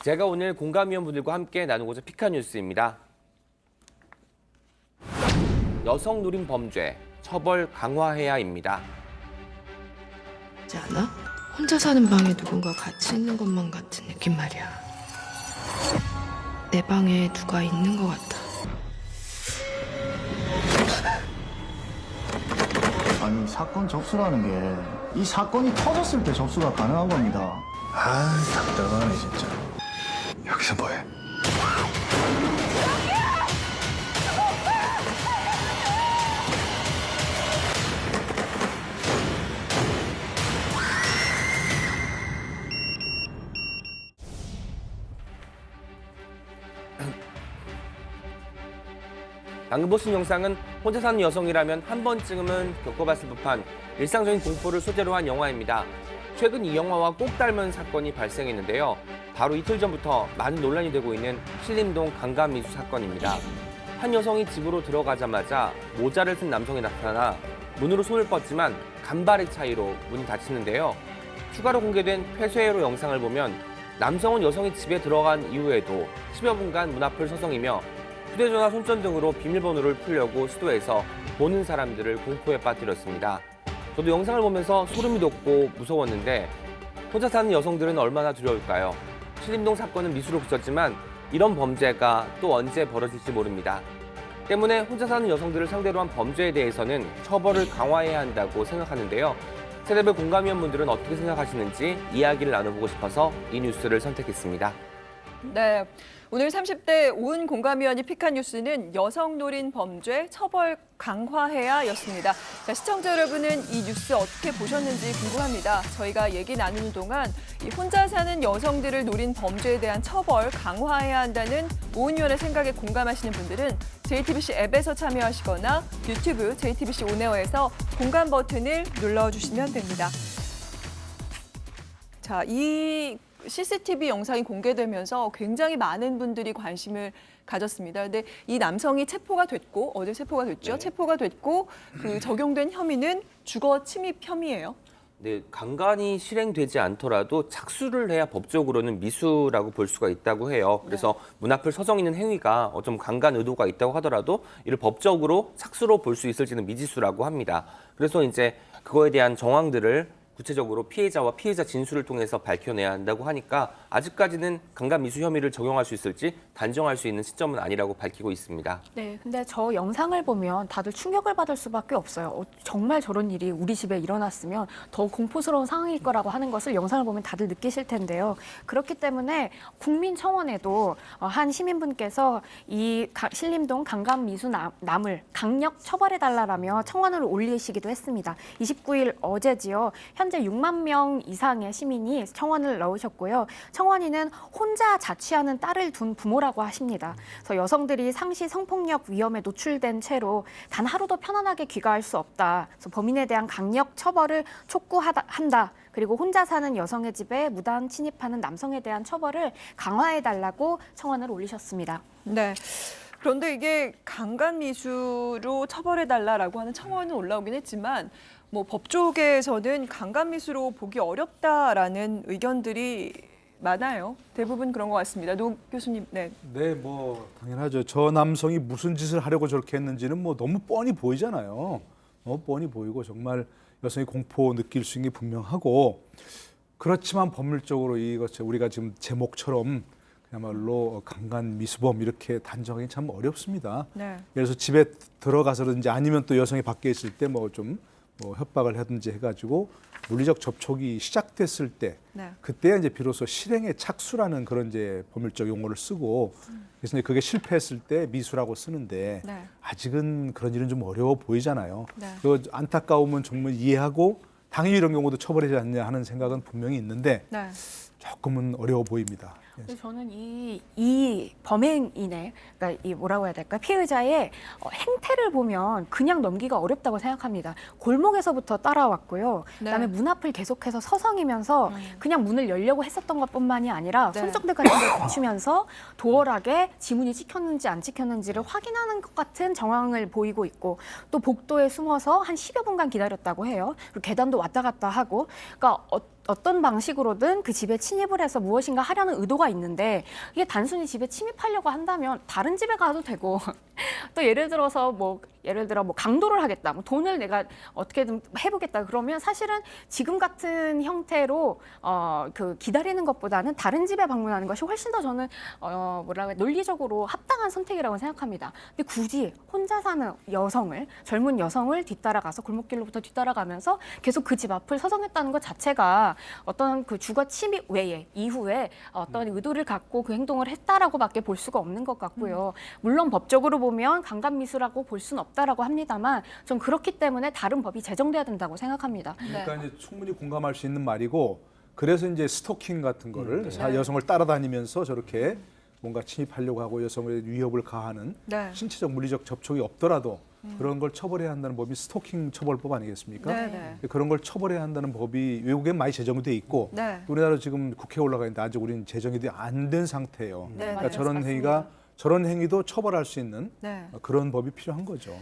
제가 오늘 공감위원분들과 함께 나누고자 픽한 뉴스입니다. 여성 누림 범죄, 처벌 강화해야입니다. 있지 않아? 혼자 사는 방에 누군가 같이 있는 것만 같은 느낌 말이야. 내 방에 누가 있는 것 같아. 아니 사건 접수라는 게 이 사건이 터졌을 때 접수가 가능한 겁니다. 아, 답답하네 진짜. 여기서 뭐해? 방금 보신 영상은 혼자 사는 여성이라면 한 번쯤은 겪어봤을 법한 일상적인 공포를 소재로 한 영화입니다. 최근 이 영화와 꼭 닮은 사건이 발생했는데요. 바로 이틀 전부터 많은 논란이 되고 있는 신림동 강간미수 사건입니다. 한 여성이 집으로 들어가자마자 모자를 쓴 남성이 나타나 문으로 손을 뻗지만 간발의 차이로 문이 닫히는데요. 추가로 공개된 폐쇄회로 영상을 보면 남성은 여성이 집에 들어간 이후에도 10여 분간 문 앞을 서성이며 휴대전화 손전등으로 비밀번호를 풀려고 시도해서 보는 사람들을 공포에 빠뜨렸습니다. 저도 영상을 보면서 소름이 돋고 무서웠는데 혼자 사는 여성들은 얼마나 두려울까요? 신림동 사건은 미수로 그쳤지만 이런 범죄가 또 언제 벌어질지 모릅니다. 때문에 혼자 사는 여성들을 상대로 한 범죄에 대해서는 처벌을 강화해야 한다고 생각하는데요. 세대별 공감위원분들은 어떻게 생각하시는지 이야기를 나눠보고 싶어서 이 뉴스를 선택했습니다. 네, 오늘 30대 오은 공감위원이 픽한 뉴스는 여성 노린 범죄 처벌 강화해야였습니다. 자, 시청자 여러분은 이 뉴스 어떻게 보셨는지 궁금합니다. 저희가 얘기 나누는 동안 이 혼자 사는 여성들을 노린 범죄에 대한 처벌 강화해야 한다는 오은 의원의 생각에 공감하시는 분들은 JTBC 앱에서 참여하시거나 유튜브 JTBC 온에어에서 공감 버튼을 눌러주시면 됩니다. 자, 이 CCTV 영상이 공개되면서 굉장히 많은 분들이 관심을 가졌습니다. 근데 이 남성이 체포가 됐고, 어제 체포가 됐죠. 네. 체포가 됐고 그 적용된 혐의는 주거 침입 혐의예요. 네, 강간이 실행되지 않더라도 착수를 해야 법적으로는 미수라고 볼 수가 있다고 해요. 그래서 문 앞을 서성이는 행위가 좀 강간 의도가 있다고 하더라도 이를 법적으로 착수로 볼 수 있을지는 미지수라고 합니다. 그래서 이제 그거에 대한 정황들을 구체적으로 피해자와 피해자 진술을 통해서 밝혀내야 한다고 하니까 아직까지는 강간 미수 혐의를 적용할 수 있을지 단정할 수 있는 시점은 아니라고 밝히고 있습니다. 네, 근데 저 영상을 보면 다들 충격을 받을 수밖에 없어요. 정말 저런 일이 우리 집에 일어났으면 더 공포스러운 상황일 거라고 하는 것을 영상을 보면 다들 느끼실 텐데요. 그렇기 때문에 국민청원에도 한 시민분께서 이 신림동 강간미수남을 강력 처벌해달라라며 청원을 올리시기도 했습니다. 29일 어제지요. 현재 6만 명 이상의 시민이 청원을 넣으셨고요. 청원인은 혼자 자취하는 딸을 둔 부모라고 하십니다. 그래서 여성들이 상시 성폭력 위험에 노출된 채로 단 하루도 편안하게 귀가할 수 없다. 그래서 범인에 대한 강력 처벌을 촉구한다. 그리고 혼자 사는 여성의 집에 무단 침입하는 남성에 대한 처벌을 강화해달라고 청원을 올리셨습니다. 네. 그런데 이게 강간 미수로 처벌해달라라고 하는 청원은 올라오긴 했지만 뭐 법조계에서는 강간 미수로 보기 어렵다라는 의견들이 많아요. 대부분 그런 것 같습니다. 노 교수님, 네. 네, 뭐 당연하죠. 저 남성이 무슨 짓을 하려고 저렇게 했는지는 뭐 너무 뻔히 보이잖아요. 너무 뻔히 보이고 정말 여성이 공포 느낄 수 있는 게 분명하고 그렇지만 법률적으로 이것 우리가 지금 제목처럼 그야말로 강간 미수범 이렇게 단정하기 참 어렵습니다. 네. 그래서 집에 들어가서든지 아니면 또 여성이 밖에 있을 때 뭐 좀 협박을 하든지 해가지고 물리적 접촉이 시작됐을 때 네. 그때 이제 비로소 실행에 착수라는 그런 이제 법률적 용어를 쓰고 그래서 이제 그게 실패했을 때 미수라고 쓰는데 네. 아직은 그런 일은 좀 어려워 보이잖아요. 네. 그 안타까움은 정말 이해하고 당연히 이런 경우도 처벌해야 하느냐 하는 생각은 분명히 있는데 네. 조금은 어려워 보입니다. 그래서 저는 이 범행인의, 그러니까 이 뭐라고 해야 될까, 피해자의 행태를 보면 그냥 넘기가 어렵다고 생각합니다. 골목에서부터 따라왔고요. 네. 그다음에 문 앞을 계속해서 서성이면서 그냥 문을 열려고 했었던 것뿐만이 아니라 네. 손전등 같은 걸 붙이면서 도어락에 지문이 찍혔는지 안 찍혔는지를 확인하는 것 같은 정황을 보이고 있고 또 복도에 숨어서 한 10여 분간 기다렸다고 해요. 그리고 계단도 왔다 갔다 하고, 그러니까 어떤 방식으로든 그 집에 침입을 해서 무엇인가 하려는 의도가 있는데 이게 단순히 집에 침입하려고 한다면 다른 집에 가도 되고 또 예를 들어 강도를 하겠다, 뭐 돈을 내가 어떻게든 해보겠다 그러면 사실은 지금 같은 형태로 그 기다리는 것보다는 다른 집에 방문하는 것이 훨씬 더 저는 논리적으로 합당한 선택이라고 생각합니다. 근데 굳이 혼자 사는 젊은 여성을 뒤따라가서 골목길로부터 뒤따라가면서 계속 그 집 앞을 서성했다는 것 자체가 어떤 그 주거 침입 외에 이후에 어떤 의도를 갖고 그 행동을 했다라고밖에 볼 수가 없는 것 같고요. 물론 법적으로 보면 강간미수라고 볼 수는 없다라고 합니다만 좀 그렇기 때문에 다른 법이 제정돼야 된다고 생각합니다. 그러니까 이제 충분히 공감할 수 있는 말이고 그래서 이제 스토킹 같은 거를 여성을 따라다니면서 저렇게 뭔가 침입하려고 하고 여성의 위협을 가하는 네. 신체적 물리적 접촉이 없더라도 그런 걸 처벌해야 한다는 법이 스토킹 처벌법 아니겠습니까? 네. 그런 걸 처벌해야 한다는 법이 외국엔 많이 제정이 돼 있고 네. 우리나라 지금 국회에 올라가 있는데 아직 우리는 제정이 안 된 상태예요. 네, 그러니까 맞아요. 저런 행위도 처벌할 수 있는 네. 그런 법이 필요한 거죠.